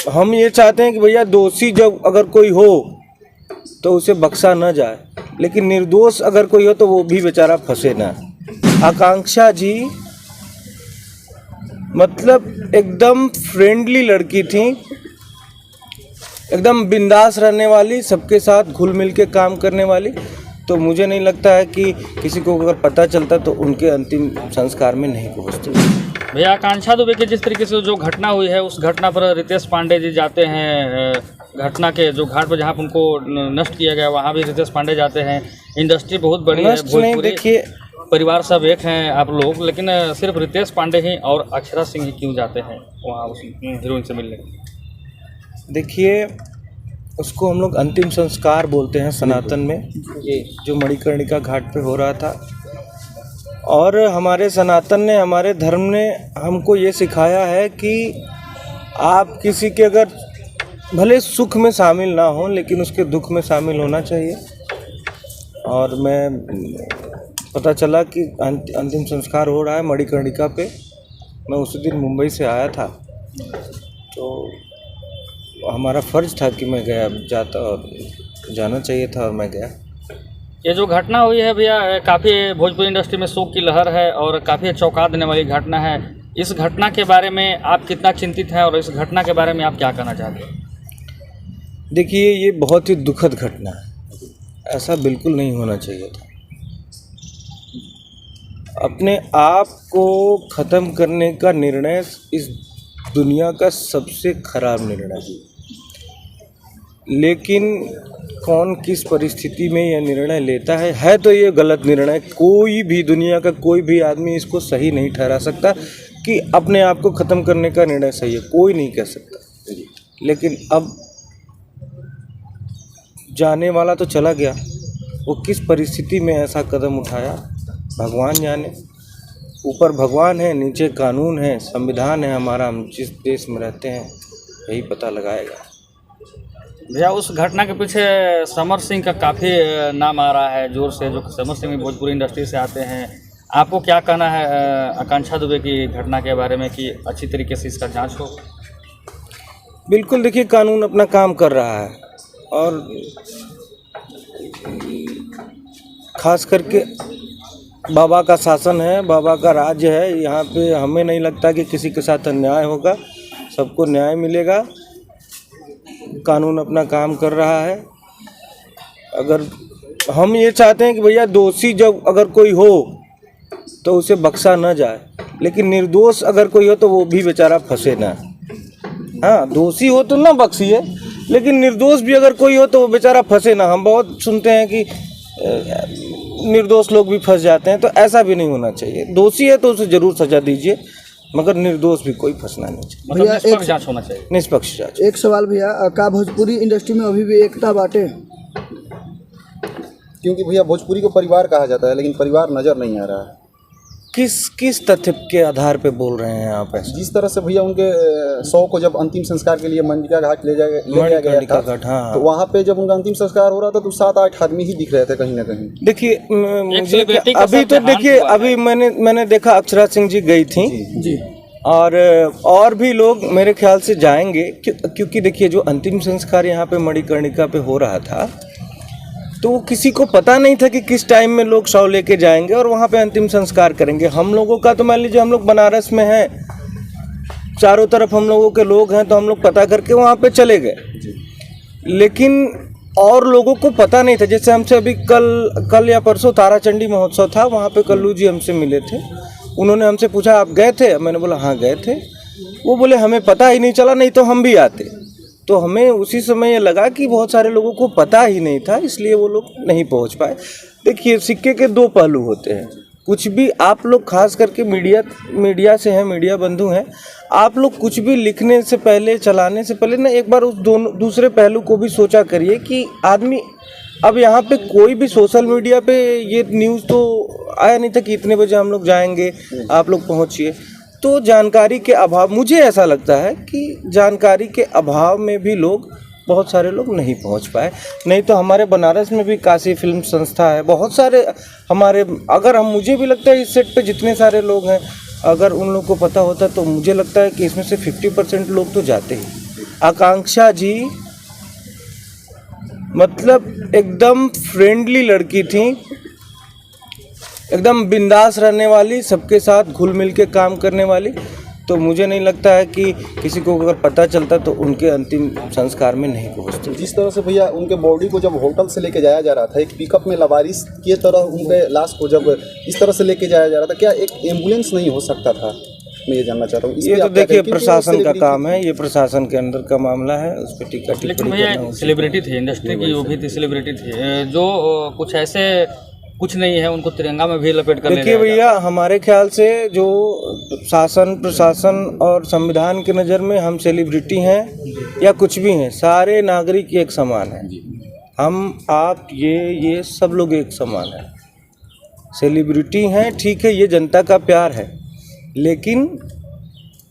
हम ये चाहते हैं कि भैया दोषी जब अगर कोई हो तो उसे बख्शा न जाए, लेकिन निर्दोष अगर कोई हो तो वो भी बेचारा फंसे ना। आकांक्षा जी मतलब एकदम फ्रेंडली लड़की थी, एकदम बिंदास रहने वाली, सबके साथ घुल मिल के काम करने वाली। तो मुझे नहीं लगता है कि किसी को अगर पता चलता तो उनके अंतिम संस्कार में नहीं पहुंचते। भैया आकांक्षा दुबे की जिस तरीके से जो घटना हुई है उस घटना पर रितेश पांडे जी जाते हैं, घटना के जो घाट पर जहाँ पर उनको नष्ट किया गया वहाँ भी रितेश पांडे जाते हैं। इंडस्ट्री बहुत बड़ी है, भोजपुरी देखिए परिवार सब एक हैं आप लोग, लेकिन सिर्फ रितेश पांडे ही और अक्षरा सिंह ही क्यों जाते हैं वहाँ उस हीरोइन से मिलने? देखिए उसको हम लोग अंतिम संस्कार बोलते हैं सनातन में, ये जो मणिकर्णिका घाट पे हो रहा था। और हमारे सनातन ने, हमारे धर्म ने हमको ये सिखाया है कि आप किसी के अगर भले सुख में शामिल ना हो लेकिन उसके दुख में शामिल होना चाहिए। और मैं पता चला कि अंतिम संस्कार हो रहा है मणिकर्णिका पे। मैं उसी दिन मुंबई से आया था तो हमारा फ़र्ज़ था कि मैं गया, जाता और जाना चाहिए था और मैं गया। ये जो घटना हुई है भैया काफ़ी भोजपुरी इंडस्ट्री में शोक की लहर है और काफ़ी चौंका देने वाली घटना है। इस घटना के बारे में आप कितना चिंतित हैं और इस घटना के बारे में आप क्या कहना चाहते हैं? देखिए ये बहुत ही दुखद घटना है, ऐसा बिल्कुल नहीं होना चाहिए था। अपने आप को ख़त्म करने का निर्णय इस दुनिया का सबसे ख़राब निर्णय है, लेकिन कौन किस परिस्थिति में यह निर्णय लेता है तो ये गलत निर्णय। कोई भी दुनिया का कोई भी आदमी इसको सही नहीं ठहरा सकता कि अपने आप को ख़त्म करने का निर्णय सही है, कोई नहीं कह सकता। लेकिन अब जाने वाला तो चला गया, वो किस परिस्थिति में ऐसा कदम उठाया भगवान जाने। ऊपर भगवान है, नीचे कानून है, संविधान है हमारा, हम जिस देश में रहते हैं यही पता लगाएगा। भैया उस घटना के पीछे समर सिंह का काफ़ी नाम आ रहा है जोर से, जो समर सिंह भी भोजपुरी इंडस्ट्री से आते हैं। आपको क्या कहना है आकांक्षा दुबे की घटना के बारे में कि अच्छी तरीके से इसका जांच हो? बिल्कुल, देखिए कानून अपना काम कर रहा है और ख़ास करके बाबा का शासन है, बाबा का राज्य है। यहाँ पे हमें नहीं लगता कि किसी के साथ अन्याय होगा, सबको न्याय मिलेगा। कानून अपना काम कर रहा है। अगर हम ये चाहते हैं कि भैया दोषी जब अगर कोई हो तो उसे बख्शा न जाए, लेकिन निर्दोष अगर कोई हो तो वो भी बेचारा फंसे ना। हाँ, दोषी हो तो ना बख्शिए, लेकिन निर्दोष भी अगर कोई हो तो वो बेचारा फंसे ना। हम बहुत सुनते हैं कि निर्दोष लोग भी फंस जाते हैं, तो ऐसा भी नहीं होना चाहिए। दोषी है तो उसे ज़रूर सजा दीजिए, मगर निर्दोष भी कोई फंसना नहीं चाहिए। मतलब निष्पक्ष जांच होना चाहिए। निष्पक्ष जांच। एक सवाल भैया, का भोजपुरी इंडस्ट्री में अभी भी एकता बाटे? क्योंकि भैया भोजपुरी को परिवार कहा जाता है लेकिन परिवार नज़र नहीं आ रहा है। किस तथ्य के आधार पे बोल रहे हैं आप ऐसा? जिस तरह से भैया उनके शव को जब अंतिम संस्कार के लिए मणिकर्णिका घाट ले जाया गया था, हाँ। तो वहाँ पे जब उनका अंतिम संस्कार हो रहा था तो 7-8 आदमी ही दिख रहे थे कहीं ना कहीं। देखिए अभी तो देखिए अभी मैंने देखा अक्षरा सिंह जी गई थी जी। और भी लोग मेरे ख्याल से जाएंगे, क्योंकि देखिए जो अंतिम संस्कार यहाँ पे मणिकर्णिका पे हो रहा था तो किसी को पता नहीं था कि किस टाइम में लोग शव लेके जाएंगे और वहाँ पे अंतिम संस्कार करेंगे। हम लोगों का तो मान लीजिए हम लोग बनारस में हैं, चारों तरफ हम लोगों के लोग हैं, तो हम लोग पता करके वहाँ पे चले गए। लेकिन और लोगों को पता नहीं था। जैसे हमसे अभी कल या परसों ताराचंडी महोत्सव था, वहाँ पे कल्लू जी हमसे मिले थे। उन्होंने हमसे पूछा आप गए थे? मैंने बोला हाँ गए थे। वो बोले हमें पता ही नहीं चला, नहीं तो हम भी आते। तो हमें उसी समय ये लगा कि बहुत सारे लोगों को पता ही नहीं था, इसलिए वो लोग नहीं पहुंच पाए। देखिए सिक्के के दो पहलू होते हैं। कुछ भी आप लोग खास करके मीडिया से हैं, मीडिया बंधु हैं, आप लोग कुछ भी लिखने से पहले, चलाने से पहले ना एक बार उस दूसरे पहलू को भी सोचा करिए कि आदमी अब यहाँ पे कोई भी सोशल मीडिया पे ये न्यूज़ तो आया नहीं था कि इतने बजे हम लोग जाएंगे, आप लोग पहुँचिए। तो जानकारी के अभाव, मुझे ऐसा लगता है कि जानकारी के अभाव में भी बहुत सारे लोग नहीं पहुंच पाए। नहीं तो हमारे बनारस में भी काशी फिल्म संस्था है, बहुत सारे हमारे, अगर मुझे भी लगता है इस सेट पे जितने सारे लोग हैं, अगर उन लोग को पता होता तो मुझे लगता है कि इसमें से 50% लोग तो जाते ही। आकांक्षा जी मतलब एकदम फ्रेंडली लड़की थी, एकदम बिंदास रहने वाली, सबके साथ घुल मिल के काम करने वाली। तो मुझे नहीं लगता है कि किसी को अगर पता चलता तो उनके अंतिम संस्कार में नहीं पहुंचते। जिस तरह से भैया उनके बॉडी को जब होटल से लेके जाया जा रहा था, एक पिकअप में लवारिस की तरह उनके लाश को जब इस तरह से लेके जाया जा रहा था, क्या एक एम्बुलेंस नहीं हो सकता था? मैं ये जानना चाहता हूँ। ये तो देखिए प्रशासन का काम है, ये प्रशासन के अंदर का मामला है, उस पर टिक्का लेकिन टिप्पणी भैया करना सेलिब्रिटी थी, इंडस्ट्री की वो भी थी, सेलिब्रिटी थी, जो कुछ ऐसे कुछ नहीं है उनको तिरंगा में भी लपेट कर ले देखिए जाएगा। भैया, हमारे ख्याल से जो शासन प्रशासन और संविधान की नज़र में हम सेलिब्रिटी हैं या कुछ भी हैं, सारे नागरिक एक समान हैं। हम आप ये सब लोग एक समान हैं। सेलिब्रिटी हैं, ठीक है, ये जनता का प्यार है, लेकिन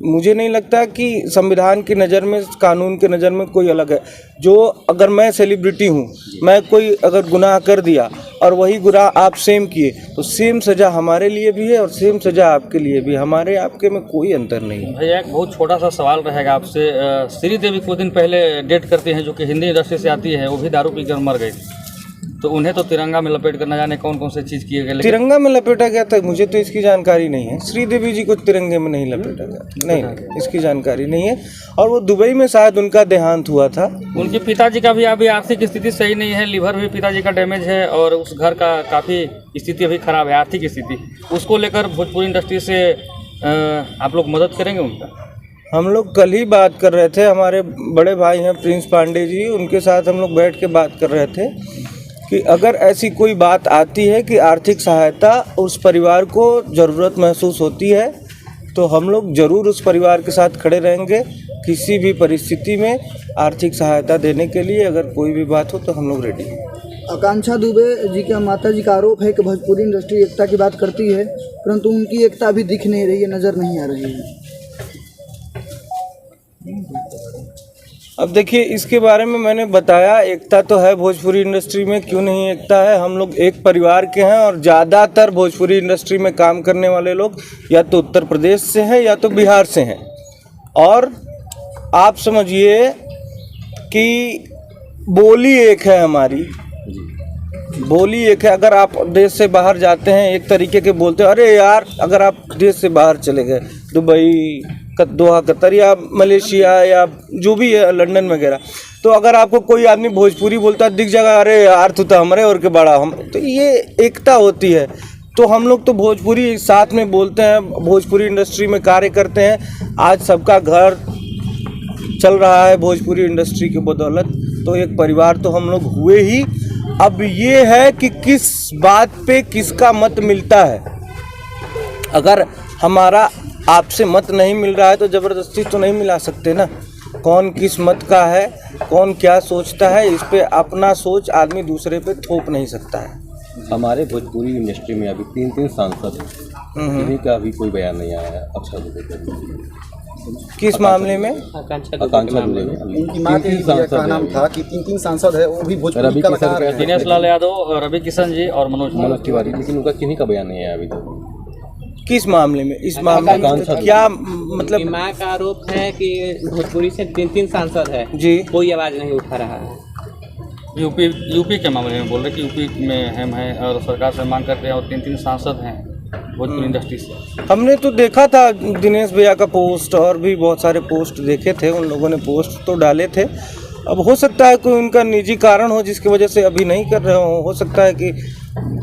मुझे नहीं लगता कि संविधान की नज़र में, कानून की नज़र में कोई अलग है। जो अगर मैं सेलिब्रिटी हूँ, मैं कोई अगर गुनाह कर दिया और वही गुनाह आप सेम किए तो सेम सज़ा हमारे लिए भी है और सेम सज़ा आपके लिए भी। हमारे आपके में कोई अंतर नहीं है। भैया एक बहुत छोटा सा सवाल रहेगा आपसे। श्रीदेवी कुछ दिन पहले डेट करती हैं, जो कि हिंदी इंडस्ट्री से आती है, वो भी दारू पीकर मर गई, तो उन्हें तो तिरंगा में लपेट कर न जाने कौन कौन से चीज़ किए गए। तिरंगा में लपेटा गया था, मुझे तो इसकी जानकारी नहीं है। श्रीदेवी जी को तिरंगे में नहीं लपेटा गया, नहीं, इसकी जानकारी नहीं है। और वो दुबई में शायद उनका देहांत हुआ था। उनके पिताजी का भी अभी आर्थिक स्थिति सही नहीं है, लीवर भी पिताजी का डैमेज है और उस घर का काफ़ी स्थिति अभी खराब है, आर्थिक स्थिति। उसको लेकर भोजपुरी इंडस्ट्री से आप लोग मदद करेंगे उनका? हम लोग कल ही बात कर रहे थे, हमारे बड़े भाई हैं प्रिंस पांडे जी, उनके साथ हम लोग बैठ के बात कर रहे थे कि अगर ऐसी कोई बात आती है कि आर्थिक सहायता उस परिवार को ज़रूरत महसूस होती है तो हम लोग ज़रूर उस परिवार के साथ खड़े रहेंगे। किसी भी परिस्थिति में आर्थिक सहायता देने के लिए अगर कोई भी बात हो तो हम लोग रेडी हैं। आकांक्षा दुबे जी के माता जी का आरोप है कि भोजपुरी इंडस्ट्री एकता की बात करती है, परंतु उनकी एकता अभी दिख नहीं रही है, नज़र नहीं आ रही है। अब देखिए, इसके बारे में मैंने बताया, एकता तो है भोजपुरी इंडस्ट्री में, क्यों नहीं एकता है। हम लोग एक परिवार के हैं और ज़्यादातर भोजपुरी इंडस्ट्री में काम करने वाले लोग या तो उत्तर प्रदेश से हैं या तो बिहार से हैं। और आप समझिए कि बोली एक है हमारी, बोली एक है। अगर आप देश से बाहर जाते हैं एक तरीके के बोलते हैं, अरे यार, अगर आप देश से बाहर चले गए, दुबई, दोहा, कतर या मलेशिया या जो भी है, लंदन वगैरह, तो अगर आपको कोई आदमी भोजपुरी बोलता दिख जाएगा, अरे यार तू तो हमारे और के बड़ा हम, तो ये एकता होती है। तो हम लोग तो भोजपुरी साथ में बोलते हैं, भोजपुरी इंडस्ट्री में कार्य करते हैं। आज सबका घर चल रहा है भोजपुरी इंडस्ट्री की बदौलत, तो एक परिवार तो हम लोग हुए ही। अब ये है कि किस बात पे किसका मत मिलता है। अगर हमारा आपसे मत नहीं मिल रहा है तो ज़बरदस्ती तो नहीं मिला सकते ना। कौन किस मत का है, कौन क्या सोचता है, इस पे अपना सोच आदमी दूसरे पे थोप नहीं सकता है। हमारे भोजपुरी इंडस्ट्री में अभी 3 सांसद हैं, इन्हीं का अभी कोई बयान नहीं आया है। अक्षय दुबे का किस मामले में? आकांक्षा दुबे में उनकी मां के क्या नाम था कि 3 सांसद है, वो भी भोजपुरी कलाकार हैं। दिनेश लाल यादव, रवि किशन जी और मनोज तिवारी, लेकिन उनका किन्हीं का बयान नहीं आया अभी तक। किस मामले में? इस मामले में क्या मतलब? मां का आरोप है कि भोजपुरी से 3 सांसद है जी, कोई आवाज़ नहीं उठा रहा है। यूपी के मामले में बोल रहे कि यूपी में हम हैं और सरकार से मांग करते हैं और 3 सांसद हैं भोजपुरी इंडस्ट्री से। हमने तो देखा था दिनेश भैया का पोस्ट, और भी बहुत सारे पोस्ट देखे थे, उन लोगों ने पोस्ट तो डाले थे। अब हो सकता है कोई उनका निजी कारण हो जिसकी वजह से अभी नहीं कर रहे हो सकता है कि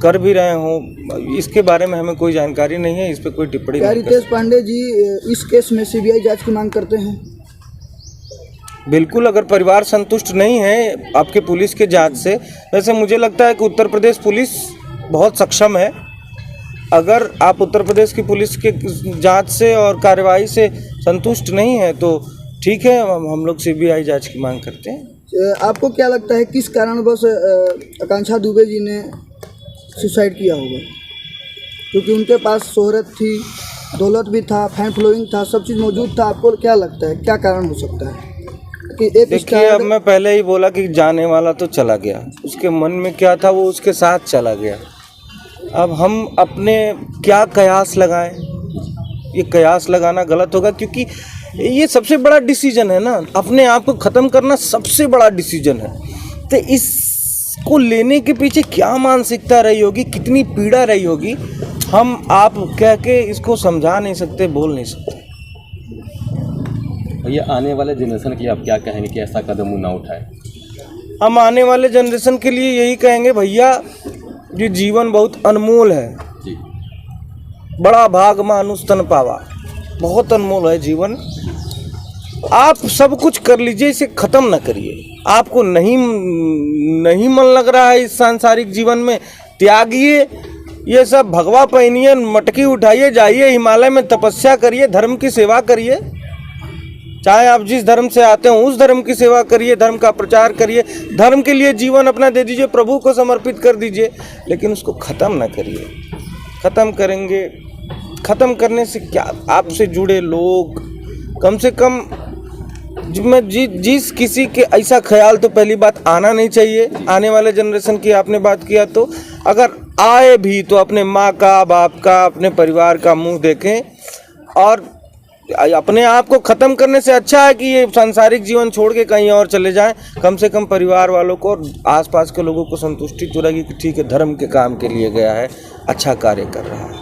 कर भी रहे हों। इसके बारे में हमें कोई जानकारी नहीं है, इस पर कोई टिप्पणी क्या नहीं कर रितेश पांडे जी इस केस में सीबीआई जांच की मांग करते हैं? बिल्कुल, अगर परिवार संतुष्ट नहीं है आपके पुलिस के जांच से, वैसे मुझे लगता है कि उत्तर प्रदेश पुलिस बहुत सक्षम है। अगर आप उत्तर प्रदेश की पुलिस के जांच से और कार्रवाई से संतुष्ट नहीं है तो ठीक है, हम लोग सीबीआई जांच की मांग करते हैं। आपको क्या लगता है किस कारणवश आकांक्षा दुबे जी ने सुसाइड किया होगा? क्योंकि उनके पास शोहरत थी, दौलत भी था, फैन फॉलोइंग था, सब चीज़ मौजूद था। आपको क्या लगता है क्या कारण हो सकता है कि एक देखिए, अब मैं पहले ही बोला कि जाने वाला तो चला गया, उसके मन में क्या था वो उसके साथ चला गया। अब हम अपने क्या कयास लगाएं? ये कयास लगाना गलत होगा, क्योंकि ये सबसे बड़ा डिसीजन है ना, अपने आप को ख़त्म करना सबसे बड़ा डिसीजन है। तो इसको लेने के पीछे क्या मानसिकता रही होगी, कितनी पीड़ा रही होगी, हम आप कह के इसको समझा नहीं सकते, बोल नहीं सकते। भैया आने वाले जनरेशन के लिए आप क्या कहेंगे कि ऐसा कदम ना उठाए? हम आने वाले जनरेशन के लिए यही कहेंगे, भैया ये जीवन बहुत अनमोल है, जी। बड़ा भाग मानुष तन पावा, बहुत अनमोल है जीवन। आप सब कुछ कर लीजिए, इसे ख़त्म ना करिए। आपको नहीं मन लग रहा है इस सांसारिक जीवन में, त्यागिए ये सब, भगवा पहनिए, मटकी उठाइए, जाइए हिमालय में तपस्या करिए, धर्म की सेवा करिए। चाहे आप जिस धर्म से आते हो उस धर्म की सेवा करिए, धर्म का प्रचार करिए, धर्म के लिए जीवन अपना दे दीजिए, प्रभु को समर्पित कर दीजिए, लेकिन उसको ख़त्म ना करिए। ख़त्म करेंगे, ख़त्म करने से क्या, आपसे जुड़े लोग कम से कम जिस किसी के ऐसा ख्याल तो पहली बात आना नहीं चाहिए। आने वाले जनरेशन की आपने बात किया, तो अगर आए भी तो अपने माँ का, बाप का, अपने परिवार का मुंह देखें, और अपने आप को ख़त्म करने से अच्छा है कि ये सांसारिक जीवन छोड़ के कहीं और चले जाएं। कम से कम परिवार वालों को और आसपास के लोगों को संतुष्टि तो रहेगी कि ठीक है, धर्म के काम के लिए गया है, अच्छा कार्य कर रहा है।